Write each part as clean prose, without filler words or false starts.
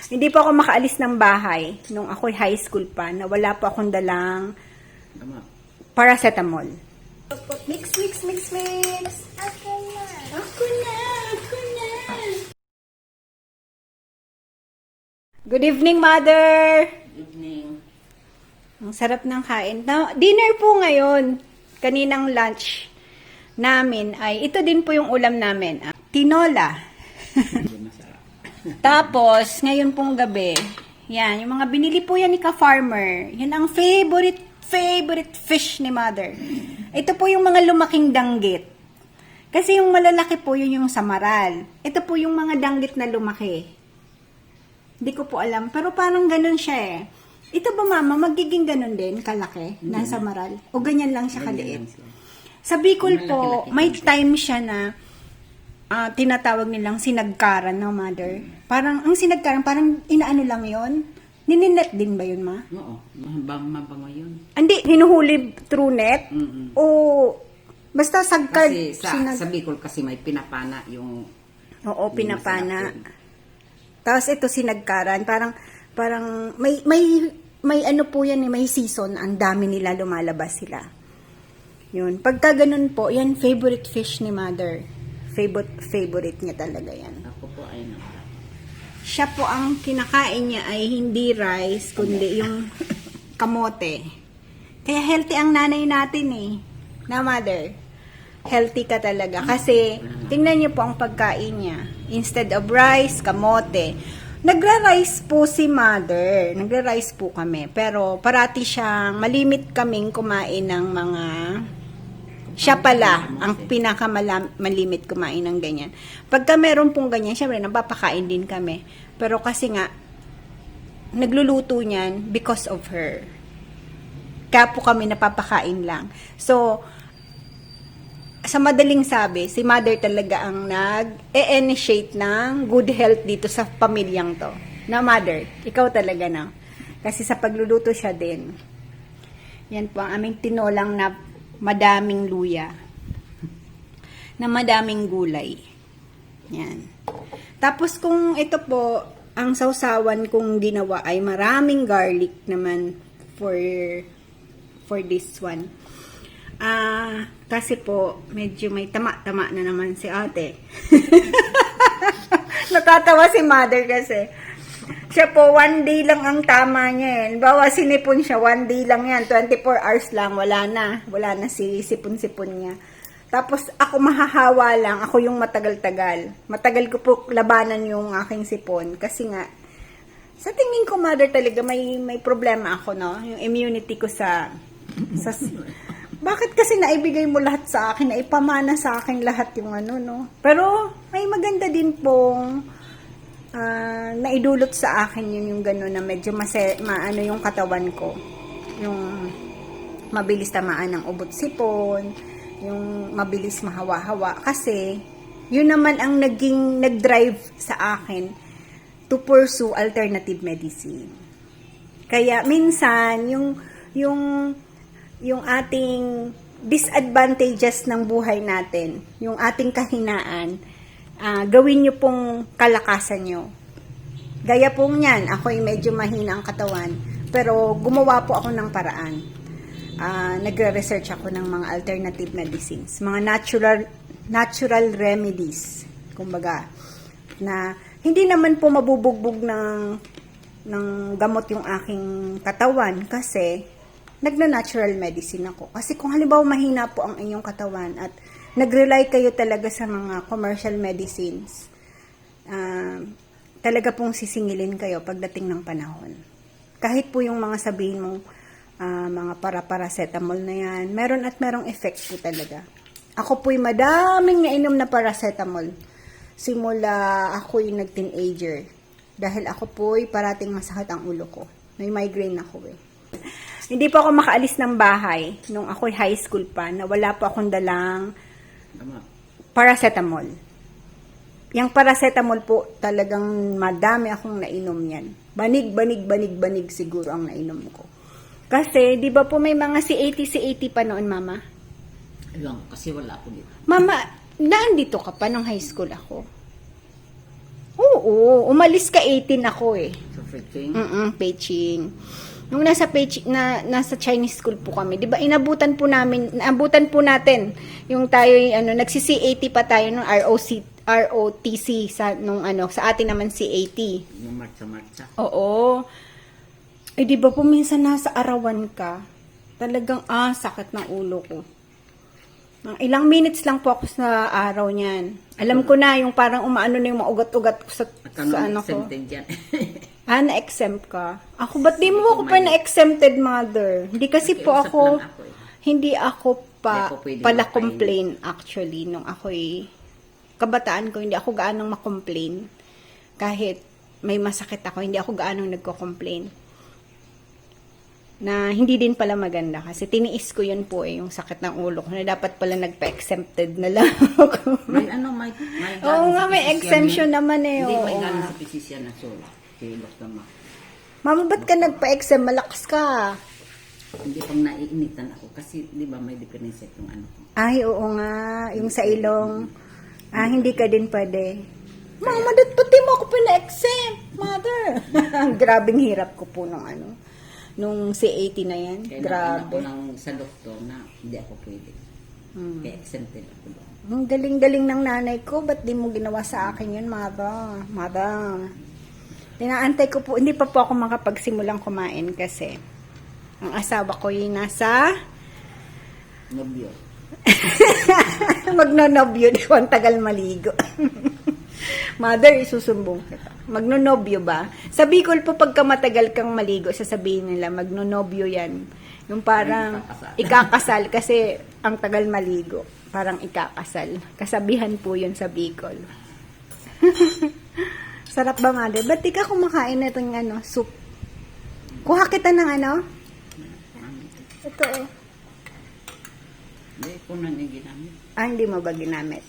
Hindi pa ako makaalis ng bahay nung ako'y high school pa na wala pa akong dalang paracetamol. Mix, mix, mix, mix. Ako na. Good evening, Mother. Good evening. Ang sarap ng kain. Dinner po ngayon. Kaninang lunch namin ay ito din po yung ulam namin. Tinola. Tapos, ngayon pong gabi, yan, yung mga binili po yan ni Ka-Farmer. Yan ang favorite fish ni Mother. Ito po yung mga lumaking danggit. Kasi yung malalaki po, yun yung samaral. Ito po yung mga danggit na lumaki. Hindi ko po alam, pero parang ganun siya eh. Ito ba mama, magiging ganun din, kalaki, na samaral? O ganyan lang siya kaliit? Sa Bicol po, may time siya na tinatawag nilang sinagkaran ng Mother. Parang, ang sinagkaran, parang inaano lang yon. Nininet din ba yun, ma? Oo, mabango yun. Hindi, hinuhuli through net? O basta sagkad? Kasi sa Bicol kasi may pinapana yung... Oo, pinapana. Tapos ito sinagkaran, parang may ano po yan, may season, ang dami nila, lumalabas sila. Yun, pagka ganun po, yan favorite fish ni Mother. Favorite niya talaga yan. Ako po ay Siya po ang kinakain niya ay hindi rice, kundi yung kamote. Kaya healthy ang nanay natin eh. Na Mother, healthy ka talaga. Kasi, tingnan niyo po ang pagkain niya. Instead of rice, kamote. Nagra-rice po si Mother. Nagra-rice po kami. Pero, parati siyang malimit kaming kumain ng mga... Siya pala ang pinakamalimit kumain ng ganyan. Pagka meron pong ganyan, syempre, napapakain din kami. Pero kasi nga, nagluluto niyan because of her. Kaya po kami napapakain lang. So, sa madaling sabi, si Mother talaga ang nag-initiate ng good health dito sa pamilyang to. Na Mother, ikaw talaga na. Kasi sa pagluluto siya din. Yan po ang aming tinolang na madaming luya. Na madaming gulay. Yan. Tapos kung ito po, ang sausawan kong ginawa ay maraming garlic naman for this one. Kasi po, medyo may tama-tama na naman si ate. Natatawa si Mother kasi. Siya po, 1 day lang ang tama niya eh. Bawa sinipon siya, 1 day lang yan. 24 hours lang, wala na si sipon-sipon niya. Tapos ako mahahawa lang, ako yung matagal-tagal. Matagal ko po labanan yung aking sipon. Kasi nga, sa tingin ko Mother talaga, may problema ako, no? Yung immunity ko sa bakit kasi naibigay mo lahat sa akin, naipamana sa akin lahat yung ano, no? Pero may maganda din pong naidulot sa akin yung gano'n na medyo maano yung katawan ko. Yung mabilis tamaan ng ubot-sipon, yung mabilis mahawa-hawa. Kasi, yun naman ang nag-drive sa akin to pursue alternative medicine. Kaya minsan, yung ating disadvantages ng buhay natin, yung ating kahinaan, gawin nyo pong kalakasan nyo. Gaya pong yan, ako'y medyo mahina ang katawan, pero gumawa po ako ng paraan. Nagre-research ako ng mga alternative medicines, mga natural remedies, kumbaga, na hindi naman po mabubugbog ng gamot yung aking katawan kasi nagna-natural medicine ako. Kasi kung halimbawa mahina po ang inyong katawan at nag-rely kayo talaga sa mga commercial medicines, talaga pong sisingilin kayo pagdating ng panahon. Kahit po yung mga sabihin mong mga paracetamol na yan, meron at merong effect po talaga. Ako po'y madaming nainom na paracetamol simula ako'y nag-teenager. Dahil ako po'y parating masakit ang ulo ko. May migraine ako eh. Hindi pa ako makaalis ng bahay nung ako'y high school pa na wala pa akong dalang paracetamol. Yung paracetamol po, talagang madami akong nainom yan. Banig siguro ang nainom ko. Kasi, di ba po may mga C80 pa noon, Mama? Lang, kasi wala ako dito. Mama, nandito ka pa nung high school ako? Oo. Oo, umalis ka 18 ako eh. So, freaking. Peaching. Nung nasa nasa Chinese school po kami, 'di ba? Naabutan po natin yung tayo nagsi-CAT pa tayo nung ROTC sa sa atin naman CAT. Yung marcha-marcha. Oo. Eh 'di ba po minsan nasa arawan ka, talagang sakit ng ulo ko. Mga ilang minutes lang po ako sa araw niyan. Alam ko na yung parang umaano na yung mga ugat-ugat ko sa ano ko. Dyan. Na-exempt ka. Ako, ba't di mo ako pa na-exempted, mother? Hindi kasi po ako, hindi ako pala complain actually nung ako'y kabataan ko, hindi ako gaanong makomplain. Kahit may masakit ako, hindi ako gaanong nagko-complain. Na hindi din pala maganda kasi tiniis ko yun po yung sakit ng ulo ko na dapat pala nagpa-exempted na lang ako. may Oo nga, may exemption naman eh. Hindi, may Oo galing nga. sa physician na sola. Kay Dr. Mac. Mama, ba't ka nagpa-exempt? Malakas ka. Hindi pang naiinitan ako kasi di ba may diferensya yung ano ko. Ay, oo nga. Yung sa ilong. Hindi ka din pwede. Mama, pati mo ako pina-exempt, mother. Grabing hirap ko po nung C80 na yan. Kaya Grabe. ako lang sa doktor na hindi ako pwede. Kaya exempted ako doon. Ang galing-galing ng nanay ko. Ba't di mo ginawa sa akin yun, mother? Mother. Tinaantay ko po. Hindi pa po ako makapagsimulang kumain kasi ang asawa ko yung nasa Nobyo. magnonobyo. Di ko ang tagal maligo. Mother, isusumbong kita. Magnonobyo ba? Sa Bicol po, pagka matagal kang maligo, sasabihin nila, magnonobyo yan. Yung parang ikakasal kasi ang tagal maligo. Parang ikakasal. Kasabihan po yun sa Bicol. Sarap ba, mother? Ba't di ka kumakain na itong soup? Kuha kita ng Ito oh. Hindi ko na ginamit. Hindi mo ba ginamit?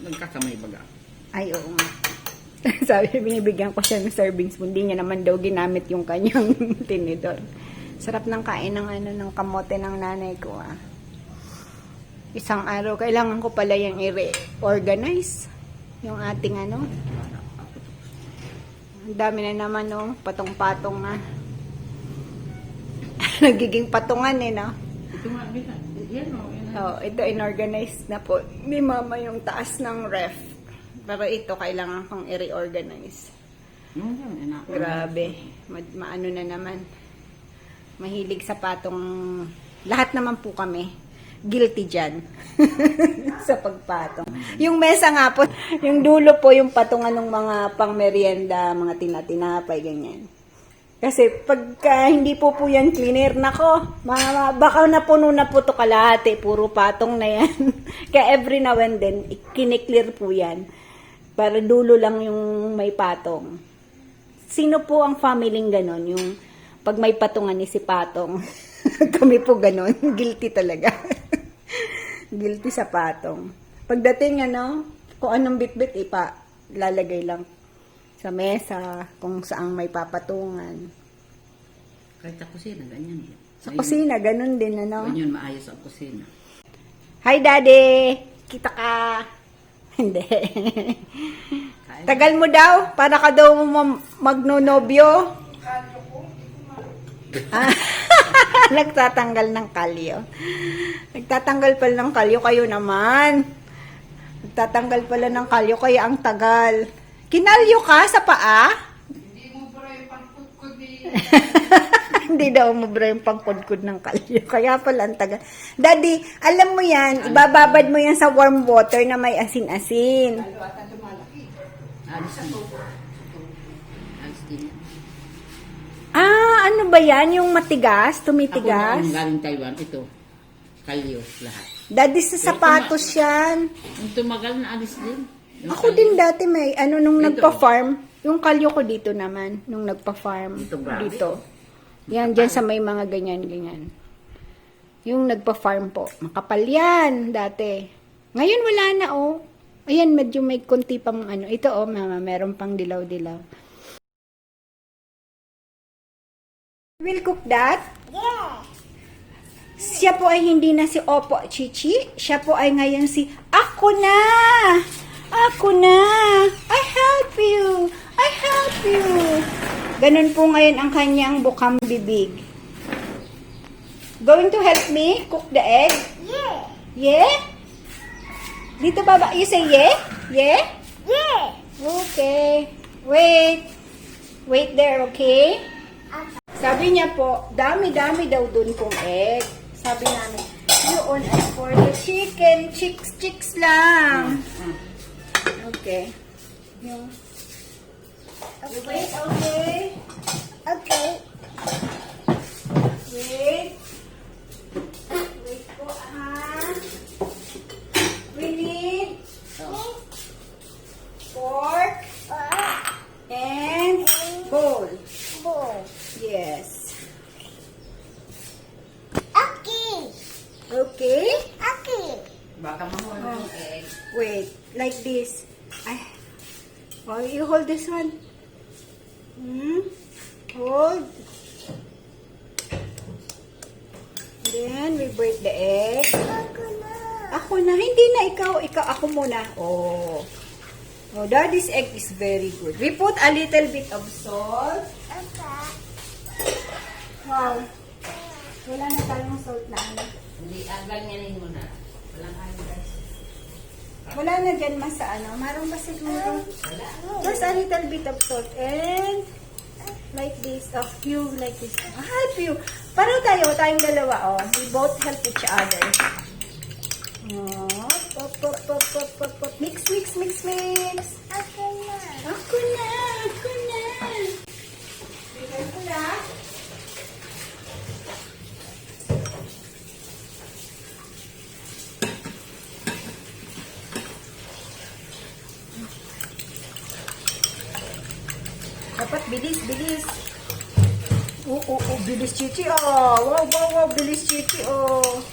Nagkakamay baga. Ay, oo nga. Sabi, binibigyan ko siya ng serving spoon. Hindi niya naman daw ginamit yung kanyang tinidor. Sarap ng kain ng kamote ng nanay ko, Isang araw, kailangan ko pala yung i-reorganize. Yung ating Ang dami na naman, patong-patong na. Nagiging patungan, no? Ito nga, yan o. Ito inorganize na po ni mama yung taas ng ref. Pero ito kailangan kong i-reorganize. Grabe. Maano na naman. Mahilig sa patong. Lahat naman po kami. Guilty dyan. Sa pagpatong. Yung mesa nga po, yung dulo po yung patungan ng mga pangmerienda, mga tinatinapay, ganyan. Kasi pagka hindi po yan cleaner, nako, baka napuno na po ito kalahati, puro patong na yan. Kaya every now and then, kiniklear po yan. Para dulo lang yung may patong. Sino po ang family ganon? Yung pag may patungan ni si patong. Kami po ganon. Guilty talaga. Guilty sa patong. Pagdating kung anong bitbit, lalagay lang sa mesa, kung saang may papatungan. Kahit sa kusina, ganyan din. Sa kusina, ganun din, Ganyan, maayos ang kusina. Hi, Daddy! Kita ka! Hindi. Tagal mo daw, para ka daw magnonobyo. Nagtatanggal ng kalyo. Nagtatanggal pala ng kalyo, kayo naman. Nagtatanggal pala ng kalyo, kaya ang tagal. Kinalyo ka sa paa? Hindi mo bro yung pangkudkud Hindi daw mo bro yung pangkudkud ng kalyo. Kaya pala ang tagal. Daddy, alam mo yan, ibababad mo yan sa warm water na may asin-asin. Alis din. Ano ba yan? Yung matigas? Tumitigas? Ako galing Taiwan, ito. Kalyo, lahat. Daddy, sa sapatos yan. Yung tumagal na alis din. Yung Ako kalyo. din dati may, nung Ito. nagpa-farm, yung kalyo ko dito naman, nung nagpa-farm, Ito, grabe. dito. Yan, dyan sa may mga ganyan-ganyan. Yung nagpa-farm po, makapal yan dati. Ngayon wala na, Ayan, medyo may konti pang Ito, mama, meron pang dilaw-dilaw. Will cook that? Yeah. Siya po ay hindi na si Opo Chichi. Siya po ay ngayon si Ako na! Ako na. I help you. I help you. Ganun po ngayon ang kanyang bukang bibig. Going to help me cook the egg? Yeah. Yeah? Dito baba. You say yeah? Yeah? Yeah. Okay. Wait. Wait there, okay? Sabi niya po, dami-dami daw dun pong egg. Sabi namin, yun ay for the chicken. Chicks lang. Okay. Yung... Okay, okay. Okay. Wait. Wait po, ha? We need pork and bowl. Bowl. Yes. Okay. Okay? Okay. Baka mahulog yung egg. Wait, like this. Ay. Oh, you hold this one. Hold. Then, we break the egg. Ako na. Ako na. Hindi na ikaw. Ikaw, ako muna. Oh. Oh, daddy's egg is very good. We put a little bit of salt. Okay. Wow. Wala na tayong salt na ano. Hindi, ganyanin mo na. Walang ano guys. Wala na dyan mas sa ano. Marong ba siguro? Just a little bit of salt. And like this. Oh, you like this. I'll help you. Paano tayong dalawa. Oh. We both help each other. Oh, pop, pop, pop, pop, pop, pop. Mix, mix, mix, mix. Ako na. Ako na. Ako na. Bigay ko na. Dapat bilis, bilis. Bilis Chichi, oh. Wow, wow, wow, bilis Chichi, oh.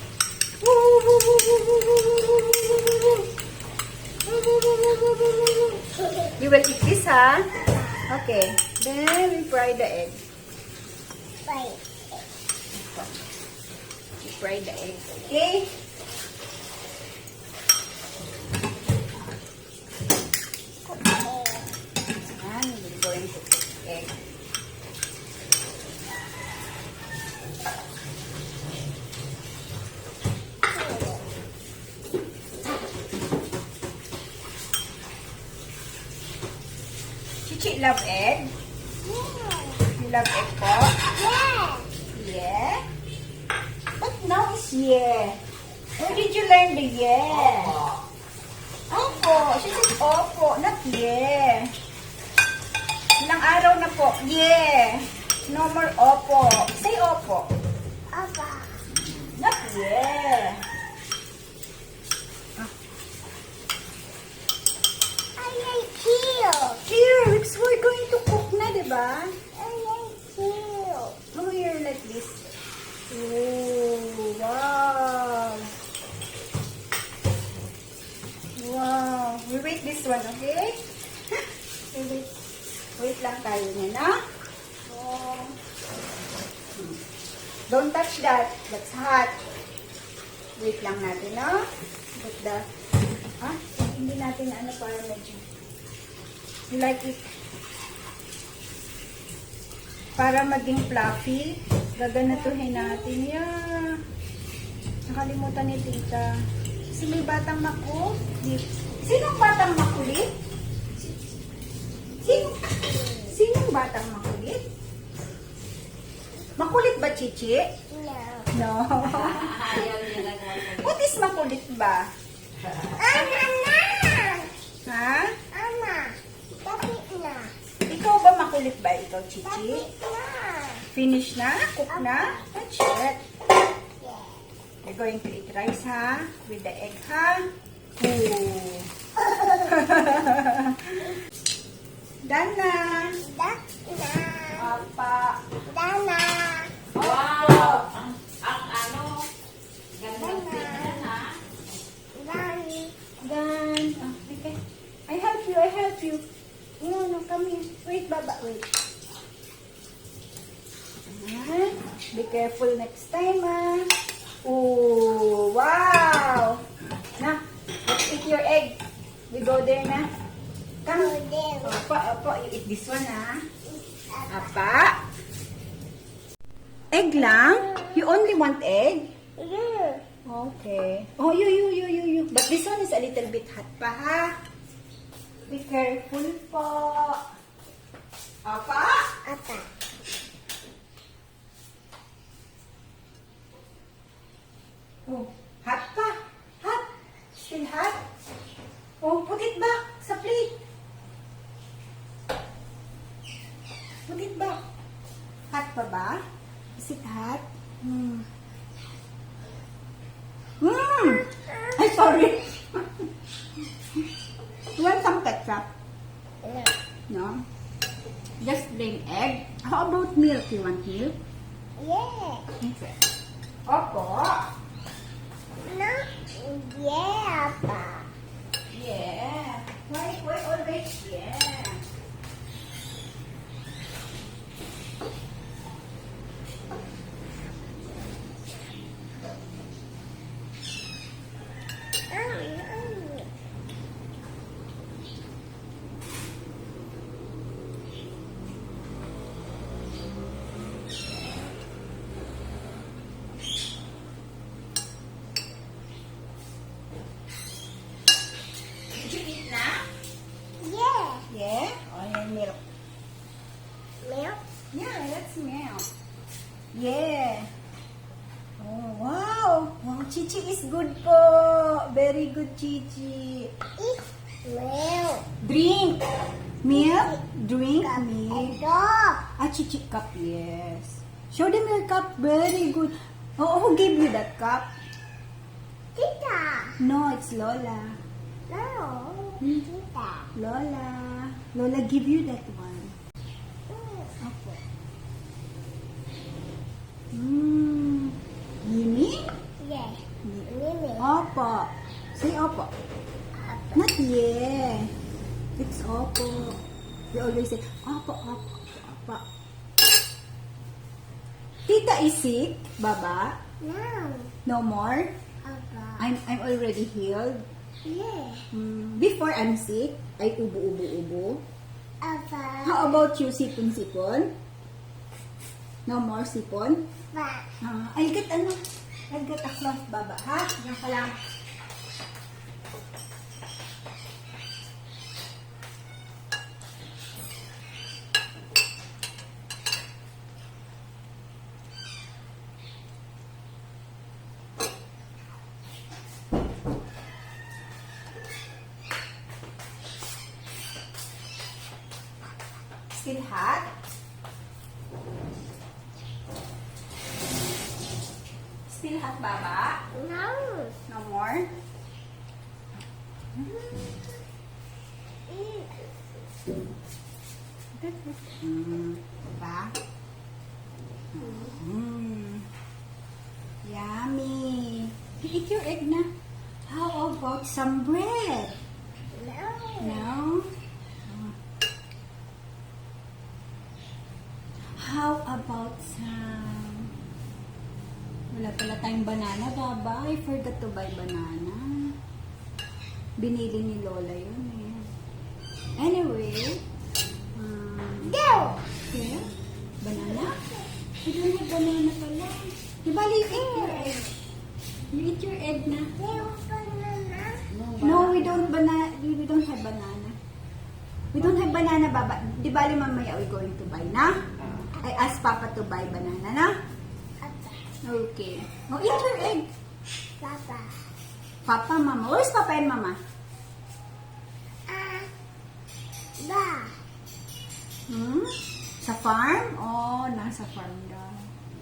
You will eat this, ha? Okay. Then we fry the egg. Bye. We fry the egg, okay? And we're going to cook the egg. Chichi love egg? You love egg po? Yeah. Yeah? But now is yeah. Where did you learn the yeah? Opo. She said opo, not yeah. Ilang araw na po? Yeah. No more opo. Say opo. Papa. Not yeah. I like you. Here, it's we're going to cook na, diba? I like you. Oh, here like this. Oh, wow. Wow. We wait this one, okay? We wait. Wait lang tayo niya, na? Oh. Don't touch that. That's hot. Wait lang natin, no? Put the... Ha? Hindi natin ano para medyo... You like it? Para maging fluffy, gaganatuhin natin. Yeah. Nakalimutan ni tita. Kasi may batang makulit. Sinong batang makulit? Sinong batang makulit? Makulit ba, Chichi? No. No. Ayaw niya lang ako. What is makulit ba? Ama na. Ha? Ama. Tapit na. Ikaw ba makulit ba? Ikaw, Chichi? Tapit na. Finish na? Cook na? That's it. Yeah. We're going to eat rice, ha? With the egg, ha? Ooh. Done na. Dak na. Apa. Dana. Wow! Ang ano, gandang tingnan ha. Dani. Done. Oh, okay. I help you. I help you. No, no, come here. Wait, Baba. Wait. Ayan. Be careful next time, ha? Ooh, wow! Na, let's eat your egg. We go there na. Come. Go there. Opo. You eat this one, ha? Apa. Egg lang? You only want egg? Yeah. Okay. Oh, you. But this one is a little bit hot pa, ha? Be careful po. Apa. Apa. Oh, hot pa. Hot. Still hot. Oh, put it back sa plate. Put it back. Hot pa ba? Is it hot? Ay, sorry. You want some ketchup? No. No? Just plain egg. How about milk? You want milk? Yeah. Okay. Opo. No. Yeah, Apa. Yeah. Why always? Yeah. Did you eat na? Yeah. Yeah. Oh, yan milk. Milk. Yeah, that's milk. Yeah. Oh, wow. Wow, Chichi is good po. Very good, Chichi. Eat milk. Drink. Milk. Drink milk. Dog. Chichi cup, yes. Show them your cup. Very good. Oh, who gave you that cup? Tita. No, it's Lola. No. Hmm. Tita. Lola. Lola give you that one. Opo. Yummy? Yeah. Yeah. Mimi. Opo. Say opo. Not yeah. It's opo. We always say opo, opo, opo. Tita is sick, Baba. No. No more. Apa. I'm already healed. Yeah. Before I'm sick, I ubo. Apa. How about you, sipon-sipon? No more sipon? Apa. I'll get a cloth, Baba, ha? Diyan ka lang. Still hot? Still hot, Baba? No. No more? Eat. Diba? Yummy. Eat your egg na. How about some bread? No. No? How about some... Wala pala tayong banana, Baba. I forgot to buy banana. Binili ni Lola yun eh. Anyway. Go. Okay. Banana? I don't have banana pala. Di ba, you eat your egg? You eat your egg na. No banana. No, we don't have banana. We don't have banana, Baba. Di ba, mamaya we going to buy na? I asked Papa to buy banana na. Apa. Okay. Oh, eat your egg. Papa. Papa, Mama. Where's Papa and Mama? Ba. Sa farm? Oh, nasa farm daw.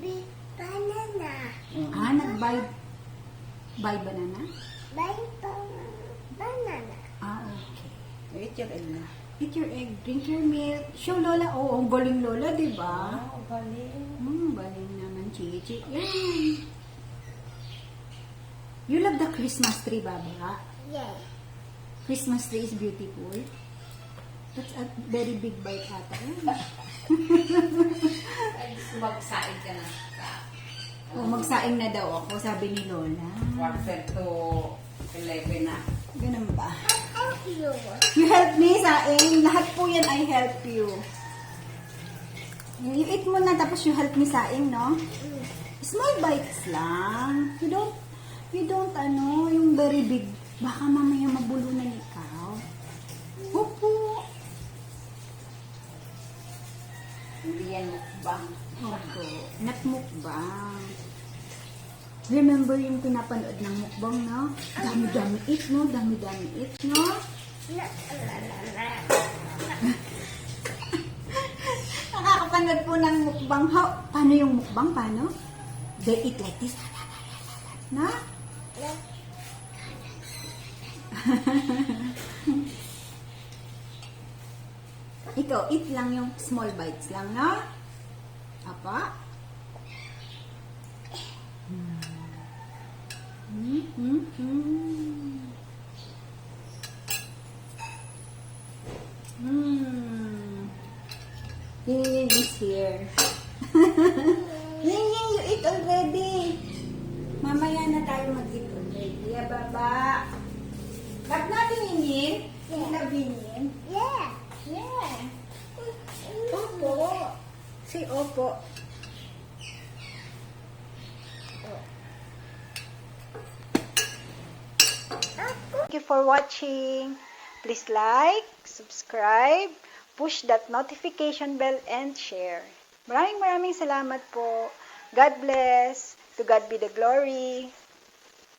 Big banana. Nag-buy banana? Buy banana. Okay. Eat your egg na. Eat your egg. Drink your milk. Show Lola. Oh, ang galing Lola, di ba? Oh, galing. Galing naman, Chichi. Yan. You love the Christmas tree, Baba? Yeah. Christmas tree is beautiful. That's a very big bite ata. Magsain ka na. Magsaing na daw ako, sabi ni Lola. 1 to 11 na. Ganun ba? help you. You help me, Saing. Lahat po yan I help you. You eat mo na, tapos you help me, Saing, no? Small bites lang. You don't, yung very big. Baka mamaya mabulunan ikaw. Opo. Hindi yan mukbang. Opo. Not mukbang. Remember yung pinapanood ng mukbang, no? Dami-dami eat, no? Dami-dami eat, no? Nakakapanood po ng mukbang. Paano yung mukbang? Paano? They eat like this. Na? Ikaw, eat lang yung small bites lang, no? Apa? Yin is here. Yin, you eat already. Mamaya na tayo mag-eat already. Yeah, baba. Ba't natin Yin? You love Yin? Yeah. Yeah. Opo. Say opo. Thank you for watching. Please like, subscribe, push that notification bell, and share. Maraming salamat po. God bless. To God be the glory.